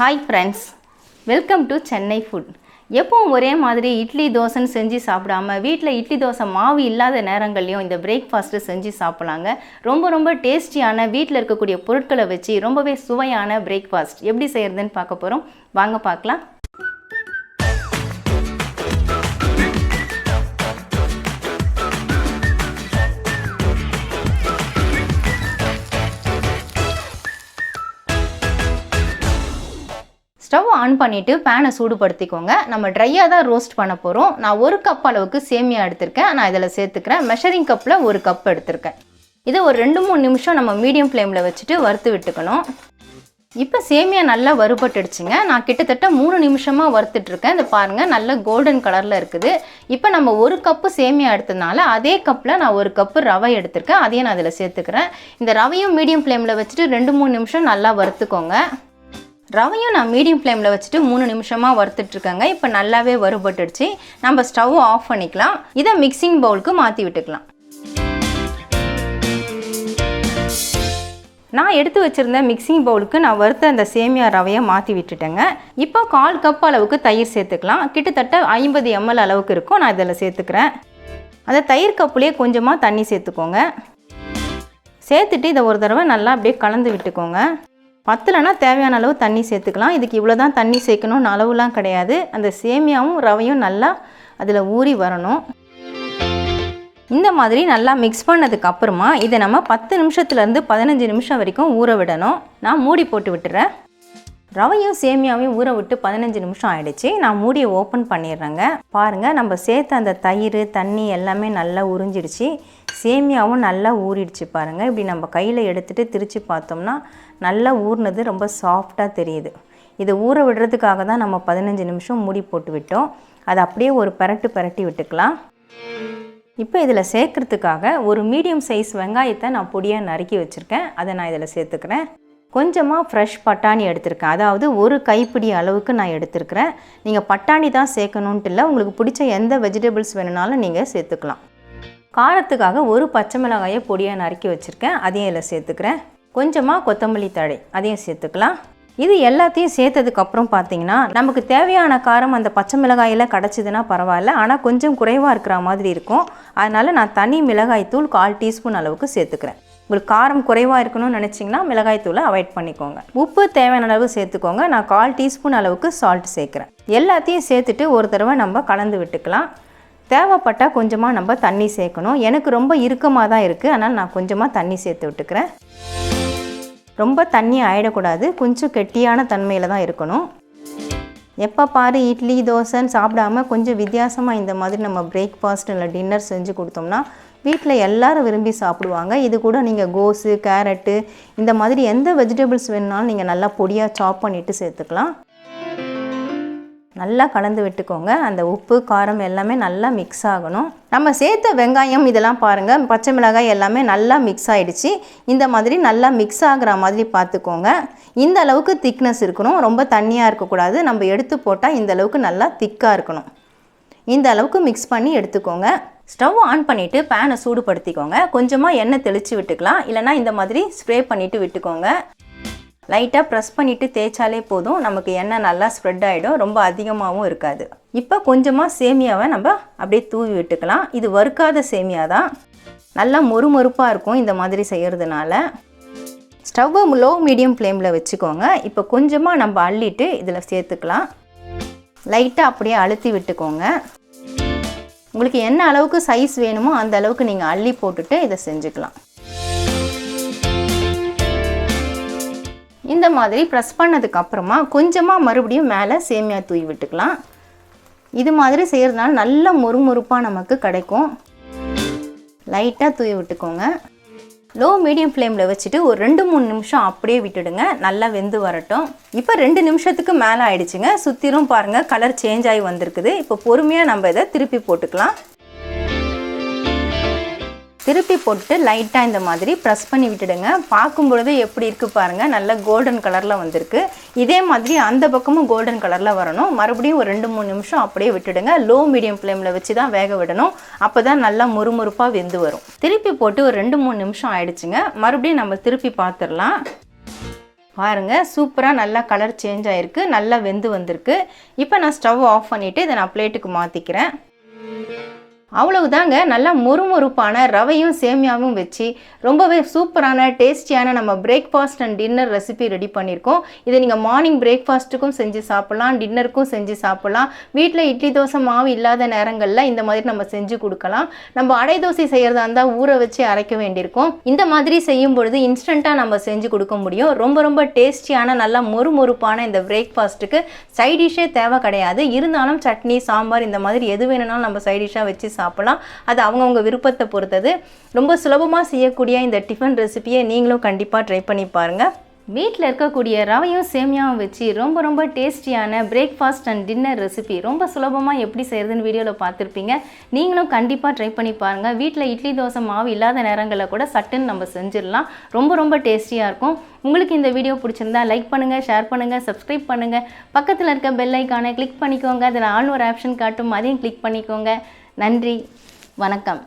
Hi friends, welcome to Chennai food. எப்பவும் ஒரே மாதிரி இட்லி தோசைன்னு செஞ்சு சாப்பிடாம வீட்டில் இட்லி தோசை மாவு இல்லாத நேரங்கள்லையும் இந்த பிரேக்ஃபாஸ்ட்டு செஞ்சு சாப்பிட்லாங்க. ரொம்ப டேஸ்டியான வீட்டில் இருக்கக்கூடிய பொருட்களை வச்சு ரொம்பவே சுவையான பிரேக்ஃபாஸ்ட் எப்படி செய்கிறதுன்னு பார்க்க போகிறோம். வாங்க பார்க்கலாம். ஸ்டவ் ஆன் பண்ணிவிட்டு பேனை சூடுபடுத்திக்கோங்க. நம்ம ட்ரையாக தான் ரோஸ்ட் பண்ண போகிறோம். நான் 1 கப் அளவுக்கு சேமியா எடுத்திருக்கேன். நான் இதில் சேர்த்துக்கிறேன். மெஷரிங் கப்பில் 1 கப் எடுத்திருக்கேன். இதை ஒரு 2-3 நிமிஷம் நம்ம மீடியம் ஃப்ளேமில் வச்சுட்டு வறுத்து விட்டுக்கணும். இப்போ சேமியா நல்லா வறுபட்டுடுச்சுங்க. நான் கிட்டத்தட்ட 3 நிமிஷமாக வறுத்துட்ருக்கேன். இதை பாருங்கள், நல்ல கோல்டன் கலரில் இருக்குது. இப்போ நம்ம 1 கப்பு சேமியா எடுத்ததுனால அதே கப்பில் நான் 1 கப்பு ரவை எடுத்திருக்கேன். அதையும் நான் அதில் சேர்த்துக்கிறேன். இந்த ரவையும் மீடியம் ஃப்ளேமில் வச்சுட்டு 2-3 நிமிஷம் நல்லா வறுத்துக்கோங்க. ரவையும் நான் மீடியம் ஃப்ளேமில் வச்சுட்டு 3 நிமிஷமாக வறுத்துட்ருக்கேங்க. இப்போ நல்லாவே வறுபட்டுடுச்சு. நம்ம ஸ்டவ் ஆஃப் பண்ணிக்கலாம். இதை மிக்சிங் பவுலுக்கு மாற்றி விட்டுக்கலாம். நான் எடுத்து வச்சுருந்த மிக்சிங் பவுலுக்கு நான் வறுத்த அந்த சேமியா ரவையை மாற்றி விட்டுட்டேங்க. இப்போ 1/4 கப் அளவுக்கு தயிர் சேர்த்துக்கலாம். கிட்டத்தட்ட 50 ml அளவுக்கு இருக்கும். நான் இதில் சேர்த்துக்கிறேன். அந்த தயிர் கப்புலேயே கொஞ்சமாக தண்ணி சேர்த்துக்கோங்க. சேர்த்துட்டு இதை ஒரு தடவை நல்லா அப்படியே கலந்து விட்டுக்கோங்க. பத்தலைன்னா தேவையான அளவு தண்ணி சேர்த்துக்கலாம். இதுக்கு இவ்வளோ தான் தண்ணி சேர்க்கணும்னு அளவுலாம் கிடையாது. அந்த சேமியாவும் ரவையும் நல்லா அதில் ஊறி வரணும். இந்த மாதிரி நல்லா மிக்ஸ் பண்ணதுக்கு அப்புறமா இதை நம்ம 10 நிமிஷத்துலேருந்து 15 நிமிஷம் வரைக்கும் ஊற விடணும். நான் மூடி போட்டு விட்டுறேன். ரவையும் சேமியாவையும் ஊற விட்டு 15 நிமிஷம் ஆகிடுச்சு. நான் மூடியை ஓப்பன் பண்ணிடுறேங்க. பாருங்கள், நம்ம சேர்த்த அந்த தயிர் தண்ணி எல்லாமே நல்லா உறிஞ்சிடுச்சு. சேமியாவும் நல்லா ஊறிடுச்சு பாருங்கள். இப்படி நம்ம கையில் எடுத்துகிட்டு திரித்து பார்த்தோம்னா நல்லா ஊறினது ரொம்ப சாஃப்டாக தெரியுது. இதை ஊற விடுறதுக்காக தான் நம்ம 15 நிமிஷம் மூடி போட்டு விட்டோம். அதை அப்படியே ஒரு பரட்டி விட்டுக்கலாம். இப்போ இதில் சேர்க்குறதுக்காக ஒரு மீடியம் சைஸ் வெங்காயத்தை நான் பொடியாக நறுக்கி வச்சுருக்கேன். அதை நான் இதில் சேர்த்துக்கிறேன். கொஞ்சமாக ஃப்ரெஷ் பட்டாணி எடுத்திருக்கேன். அதாவது ஒரு கைப்பிடி அளவுக்கு நான் எடுத்திருக்கிறேன். நீங்கள் பட்டாணி தான் சேர்க்கணுன்ட்டு இல்லை, உங்களுக்கு பிடிச்ச எந்த வெஜிடபிள்ஸ் வேணுனாலும் நீங்கள் சேர்த்துக்கலாம். காரத்துக்காக ஒரு பச்சை மிளகாயை பொடியாக நறுக்கி வச்சுருக்கேன். அதையும் இதில் சேர்த்துக்கிறேன். கொஞ்சமாக கொத்தமல்லி தழை அதையும் சேர்த்துக்கலாம். இது எல்லாத்தையும் சேர்த்ததுக்கப்புறம் பார்த்தீங்கன்னா நமக்கு தேவையான காரம் அந்த பச்சை மிளகாயில் கிடச்சிதுன்னா பரவாயில்ல, ஆனால் கொஞ்சம் குறைவாக இருக்கிற மாதிரி இருக்கும். அதனால் நான் தனி மிளகாய்த்தூள் 1/4 டீஸ்பூன் அளவுக்கு சேர்த்துக்கிறேன். உங்களுக்கு காரம் குறைவாக இருக்கணும்னு நினச்சிங்கன்னா மிளகாய்த்தூளை அவாய்ட் பண்ணிக்கோங்க. உப்பு தேவையான அளவு சேர்த்துக்கோங்க. நான் 1/4 டீஸ்பூன் அளவுக்கு சால்ட் சேர்க்குறேன். எல்லாத்தையும் சேர்த்துட்டு ஒரு தடவை நம்ம கலந்து விட்டுக்கலாம். தேவைப்பட்டால் கொஞ்சமாக நம்ம தண்ணி சேர்க்கணும். எனக்கு ரொம்ப இறுக்கமாக தான் இருக்குது, அதனால் நான் கொஞ்சமாக தண்ணி சேர்த்து விட்டுக்கிறேன். ரொம்ப தண்ணி ஆகிடக்கூடாது, கொஞ்சம் கெட்டியான தன்மையில் தான் இருக்கணும். எப்போ பாரு இட்லி தோசைன்னு சாப்பிடாம கொஞ்சம் வித்தியாசமாக இந்த மாதிரி நம்ம பிரேக்ஃபாஸ்ட் இல்லை டின்னர் செஞ்சு கொடுத்தோம்னா வீட்டில் எல்லோரும் விரும்பி சாப்பிடுவாங்க. இது கூட நீங்கள் கோஸு கேரட்டு இந்த மாதிரி எந்த வெஜிடபிள்ஸ் வேணுனாலும் நீங்கள் நல்லா பொடியாக சாப் பண்ணிவிட்டு சேர்த்துக்கலாம். நல்லா கலந்து விட்டுக்கோங்க. அந்த உப்பு காரம் எல்லாமே நல்லா மிக்ஸ் ஆகணும். நம்ம சேர்த்த வெங்காயம் இதெல்லாம் பாருங்கள், பச்சை மிளகாய் எல்லாமே நல்லா மிக்ஸ் ஆகிடுச்சு. இந்த மாதிரி நல்லா மிக்ஸ் ஆகிற மாதிரி பார்த்துக்கோங்க. இந்த அளவுக்கு திக்னஸ் இருக்கணும், ரொம்ப தண்ணியாக இருக்கக்கூடாது. நம்ம எடுத்து போட்டால் இந்த அளவுக்கு நல்லா திக்காக இருக்கணும். இந்த அளவுக்கு மிக்ஸ் பண்ணி எடுத்துக்கோங்க. ஸ்டவ் ஆன் பண்ணிவிட்டு பேனை சூடுபடுத்திக்கோங்க. கொஞ்சமாக எண்ணெய் தெளித்து விட்டுக்கலாம், இல்லைனா இந்த மாதிரி ஸ்ப்ரே பண்ணிவிட்டு விட்டுக்கோங்க. லைட்டாக ப்ரெஸ் பண்ணிவிட்டு தேய்ச்சாலே போதும், நமக்கு எண்ணெய் நல்லா ஸ்ப்ரெட் ஆகிடும், ரொம்ப அதிகமாகவும் இருக்காது. இப்போ கொஞ்சமாக சேமியாவை நம்ம அப்படியே தூவி விட்டுக்கலாம். இது வறுக்காத சேமியா தான், நல்லா மொறுமொறுப்பாக இருக்கும் இந்த மாதிரி செய்கிறதுனால. ஸ்டவ்வை லோ மீடியம் ஃப்ளேமில் வச்சுக்கோங்க. இப்போ கொஞ்சமாக நம்ம அள்ளிட்டு இதில் சேர்த்துக்கலாம். லைட்டாக அப்படியே அழுத்தி விட்டுக்கோங்க. உங்களுக்கு என்ன அளவுக்கு சைஸ் வேணுமோ அந்த அளவுக்கு நீங்கள் அள்ளி போட்டுட்டு இதை செஞ்சுக்கலாம். இந்த மாதிரி ப்ரெஸ் பண்ணதுக்கப்புறமா கொஞ்சமாக மறுபடியும் மேலே சேமியா தூவி விட்டுக்கலாம். இது மாதிரி செய்கிறதுனால நல்ல மொறுமொறுப்பாக நமக்கு கிடைக்கும். லைட்டாக தூவி விட்டுக்கோங்க. லோ மீடியம் ஃப்ளேமில் வச்சுட்டு ஒரு 2-3 நிமிஷம் அப்படியே விட்டுடுங்க. நல்லா வெந்து வரட்டும். இப்போ 2 நிமிஷத்துக்கு மேலே ஆயிடுச்சுங்க. சுற்றிலும் பாருங்கள் கலர் சேஞ்ச் ஆகி வந்திருக்குது. இப்போ பொறுமையாக நம்ம இதை திருப்பி போட்டுக்கலாம். திருப்பி போட்டு லைட்டாக இந்த மாதிரி ப்ரெஸ் பண்ணி விட்டுடுங்க. பார்க்கும்பொழுது எப்படி இருக்குது பாருங்கள், நல்ல கோல்டன் கலரில் வந்திருக்கு. இதே மாதிரி அந்த பக்கமும் கோல்டன் கலரில் வரணும். மறுபடியும் ஒரு 2-3 நிமிஷம் அப்படியே விட்டுடுங்க. லோ மீடியம் ஃப்ளேமில் வச்சு தான் வேக விடணும். அப்போ தான் நல்லா முறுமுறுப்பாக வெந்து வரும். திருப்பி போட்டு ஒரு 2-3 நிமிஷம் ஆயிடுச்சுங்க. மறுபடியும் நம்ம திருப்பி பார்த்துடலாம். பாருங்கள் சூப்பராக நல்லா கலர் சேஞ்ச் ஆகிருக்கு, நல்லா வெந்து வந்திருக்கு. இப்போ நான் ஸ்டவ் ஆஃப் பண்ணிவிட்டு இதை நான் பிளேட்டுக்கு மாற்றிக்கிறேன். அவ்வளவுதாங்க, நல்லா மொறுமொறுப்பான ரவையும் சேமியாவும் வச்சு ரொம்பவே சூப்பரான டேஸ்டியான நம்ம breakfast and dinner recipe ready பண்ணியிருக்கோம். இதை நீங்கள் மார்னிங் பிரேக்ஃபாஸ்ட்டுக்கும் செஞ்சு சாப்பிட்லாம், டின்னருக்கும் செஞ்சு சாப்பிட்லாம். வீட்டில் இட்லி தோசை மாவு இல்லாத நேரங்களில் இந்த மாதிரி நம்ம செஞ்சு கொடுக்கலாம். நம்ம அடை தோசை செய்கிறதா இருந்தால் ஊற வச்சு அரைக்க வேண்டியிருக்கும். இந்த மாதிரி செய்யும் பொழுது இன்ஸ்டண்ட்டாக நம்ம செஞ்சு கொடுக்க முடியும். ரொம்ப ரொம்ப டேஸ்டியான நல்லா மொறுமொறுப்பான இந்த பிரேக்ஃபாஸ்ட்டுக்கு சைட் டிஷ்ஷே தேவை கிடையாது. இருந்தாலும் சட்னி சாம்பார் இந்த மாதிரி எது வேணும்னாலும் நம்ம சைட் டிஷ்ஷாக வச்சு சாப்பிடலாம். அது அவங்கவுங்க விருப்பத்தை பொறுத்தது. ரொம்ப சுலபமாக செய்யக்கூடிய இந்த டிஃபன் ரெசிபியை நீங்களும் கண்டிப்பாக ட்ரை பண்ணி பாருங்கள். வீட்டில் இருக்கக்கூடிய ரவையும் சேமியாவும் வச்சு ரொம்ப ரொம்ப டேஸ்டியான பிரேக்ஃபாஸ்ட் அண்ட் டின்னர் ரெசிபி ரொம்ப சுலபமாக எப்படி செய்கிறதுன்னு வீடியோவில் பார்த்துருப்பீங்க. நீங்களும் கண்டிப்பாக ட்ரை பண்ணி பாருங்கள். வீட்டில் இட்லி தோசை மாவு இல்லாத நேரங்களில் கூட சட்டுன்னு நம்ம செஞ்சிடலாம். ரொம்ப ரொம்ப டேஸ்டியாக இருக்கும். உங்களுக்கு இந்த வீடியோ பிடிச்சிருந்தா லைக் பண்ணுங்கள், ஷேர் பண்ணுங்கள், சப்ஸ்கிரைப் பண்ணுங்கள். பக்கத்தில் இருக்க பெல் ஐக்கானை கிளிக் பண்ணிக்கோங்க. அதில் ஆல் ஒரு ஆப்ஷன் காட்டும், அதையும் கிளிக் பண்ணிக்கோங்க. நன்றி, வணக்கம்.